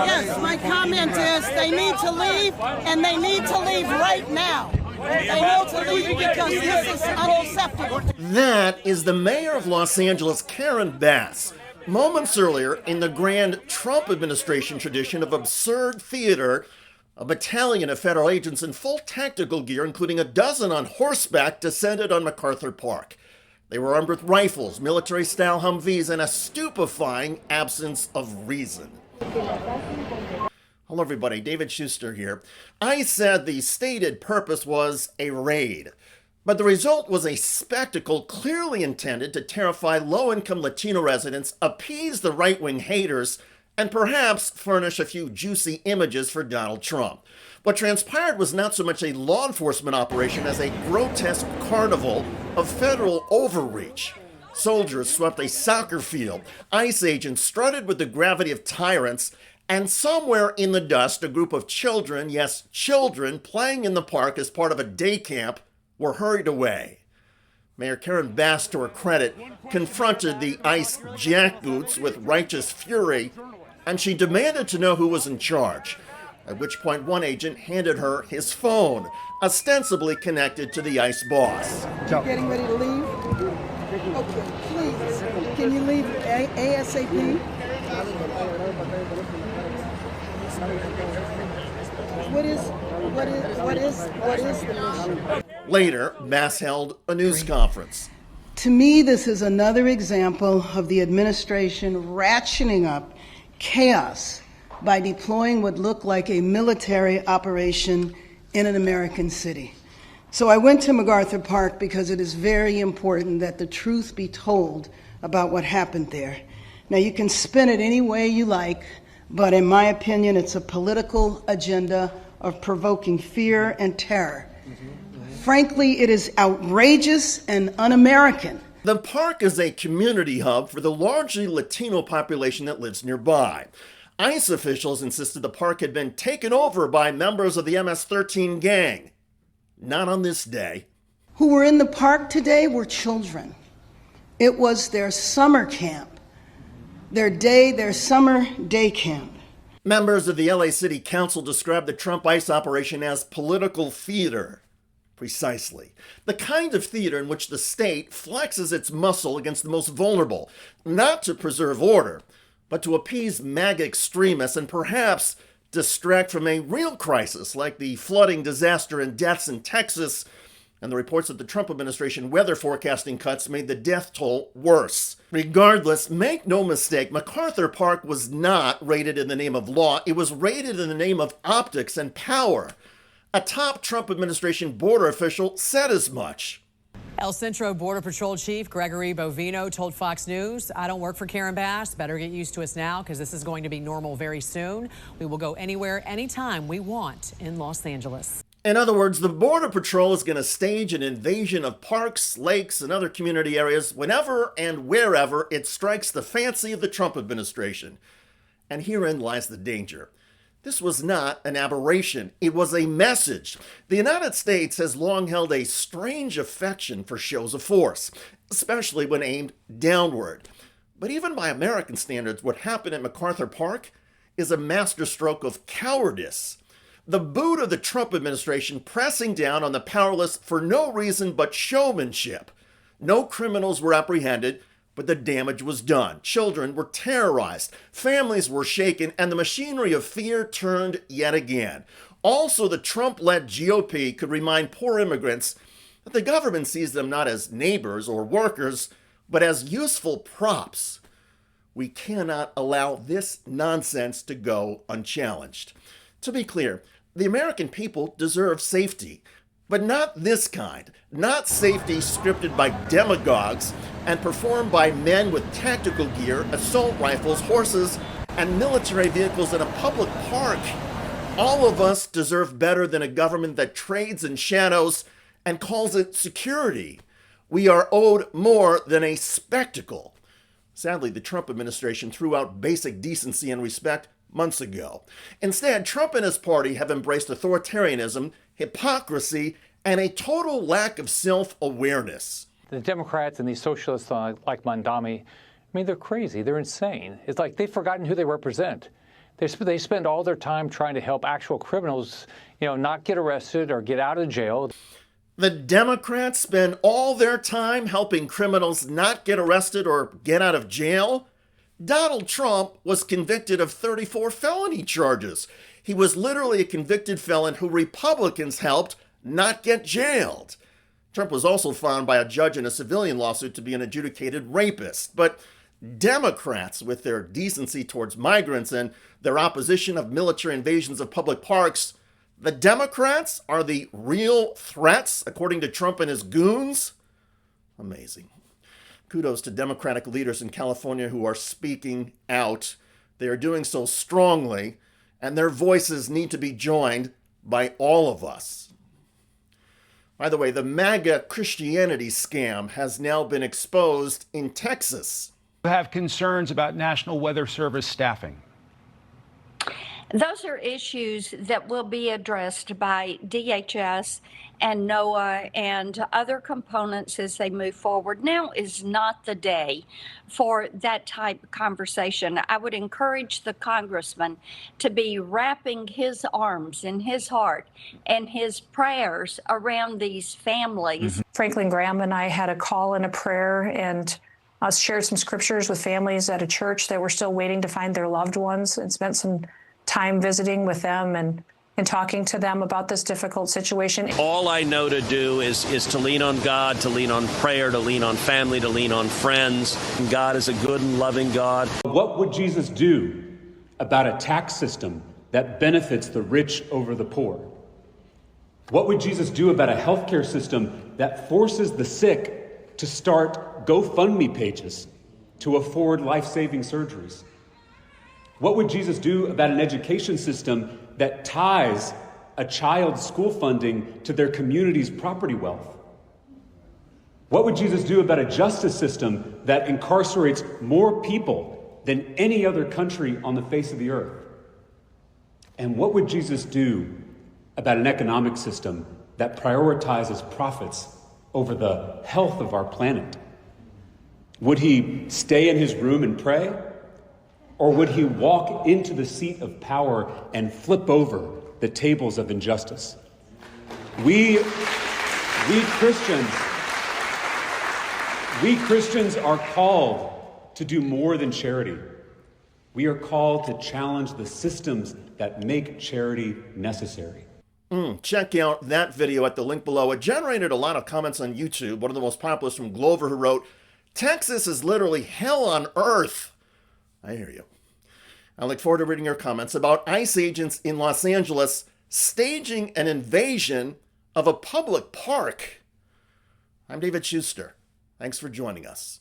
Yes, my comment is they need to leave, and they need to leave right now. They need to leave because this is unacceptable. That is the mayor of Los Angeles, Karen Bass. Moments earlier, in the grand Trump administration tradition of absurd theater, a battalion of federal agents in full tactical gear, including a dozen on horseback, descended on MacArthur Park. They were armed with rifles, military-style Humvees, and a stupefying absence of reason. Hello, everybody. David Shuster here. I said the stated purpose was a raid, but the result was a spectacle clearly intended to terrify low-income Latino residents, appease the right-wing haters, and perhaps furnish a few juicy images for Donald Trump. What transpired was not so much a law enforcement operation as a grotesque carnival of federal overreach. Soldiers swept a soccer field, ICE agents strutted with the gravity of tyrants, and somewhere in the dust, a group of children, yes, children, playing in the park as part of a day camp, were hurried away. Mayor Karen Bass, to her credit, confronted the ICE jackboots with righteous fury, and she demanded to know who was in charge, at which point one agent handed her his phone, ostensibly connected to the ICE boss. You're getting ready to leave? Okay, please, can you leave ASAP? What is the mission? Later, Bass held a news conference. To me, this is another example of the administration ratcheting up chaos by deploying what looked like a military operation in an American city. So I went to MacArthur Park because it is very important that the truth be told about what happened there. Now, you can spin it any way you like, but in my opinion, it's a political agenda of provoking fear and terror. Frankly, it is outrageous and un-American. The park is a community hub for the largely Latino population that lives nearby. ICE officials insisted the park had been taken over by members of the MS-13 gang. Not on this day. Who were in the park today were children. It was their summer camp, their summer day camp. Members of the LA City Council described the Trump ICE operation as political theater. Precisely. The kind of theater in which the state flexes its muscle against the most vulnerable, not to preserve order, but to appease MAGA extremists and perhaps distract from a real crisis like the flooding disaster and deaths in Texas and the reports that the Trump administration weather forecasting cuts made the death toll worse. Regardless, make no mistake, MacArthur Park was not raided in the name of law. It was raided in the name of optics and power. A top Trump administration border official said as much. El Centro Border Patrol Chief Gregory Bovino told Fox News, "I don't work for Karen Bass. Better get used to us now because this is going to be normal very soon. We will go anywhere, anytime we want in Los Angeles." In other words, the Border Patrol is going to stage an invasion of parks, lakes, and other community areas whenever and wherever it strikes the fancy of the Trump administration. And herein lies the danger. This was not an aberration. It was a message. The United States has long held a strange affection for shows of force, especially when aimed downward. But even by American standards, what happened at MacArthur Park is a masterstroke of cowardice. The boot of the Trump administration pressing down on the powerless for no reason but showmanship. No criminals were apprehended, but the damage was done. Children were terrorized, families were shaken, and the machinery of fear turned yet again. Also, the Trump-led GOP could remind poor immigrants that the government sees them not as neighbors or workers, but as useful props. We cannot allow this nonsense to go unchallenged. To be clear, the American people deserve safety. But not this kind. Not safety scripted by demagogues and performed by men with tactical gear, assault rifles, horses, and military vehicles in a public park. All of us deserve better than a government that trades in shadows and calls it security. We are owed more than a spectacle. Sadly, the Trump administration threw out basic decency and respect months ago. Instead, Trump and his party have embraced authoritarianism, hypocrisy, and a total lack of self-awareness. The Democrats and these socialists like Mondami, I mean, they're crazy. They're insane. It's like they've forgotten who they represent. They spend all their time trying to help actual criminals, not get arrested or get out of jail. The Democrats spend all their time helping criminals not get arrested or get out of jail. Donald Trump was convicted of 34 felony charges. He was literally a convicted felon who Republicans helped not get jailed. Trump was also found by a judge in a civilian lawsuit to be an adjudicated rapist. But Democrats, with their decency towards migrants and their opposition of military invasions of public parks, the Democrats are the real threats, according to Trump and his goons? Amazing. Kudos to Democratic leaders in California who are speaking out. They are doing so strongly, and their voices need to be joined by all of us. By the way, the MAGA Christianity scam has now been exposed in Texas. You have concerns about National Weather Service staffing. Those are issues that will be addressed by DHS and NOAA and other components as they move forward. Now is not the day for that type of conversation. I would encourage the congressman to be wrapping his arms and his heart and his prayers around these families. Franklin Graham and I had a call and a prayer and shared some scriptures with families at a church that were still waiting to find their loved ones, and spent some time visiting with them and talking to them about this difficult situation. All I know to do is to lean on God, to lean on prayer, to lean on family, to lean on friends. God is a good and loving God. What would Jesus do about a tax system that benefits the rich over the poor? What would Jesus do about a healthcare system that forces the sick to start GoFundMe pages to afford life-saving surgeries? What would Jesus do about an education system that ties a child's school funding to their community's property wealth? What would Jesus do about a justice system that incarcerates more people than any other country on the face of the earth? And what would Jesus do about an economic system that prioritizes profits over the health of our planet? Would he stay in his room and pray? Or would he walk into the seat of power and flip over the tables of injustice? We Christians are called to do more than charity. We are called to challenge the systems that make charity necessary. Check out that video at the link below. It generated a lot of comments on YouTube. One of the most popular is from Glover, who wrote, "Texas is literally hell on earth." I hear you. I look forward to reading your comments about ICE agents in Los Angeles staging an invasion of a public park. I'm David Shuster. Thanks for joining us.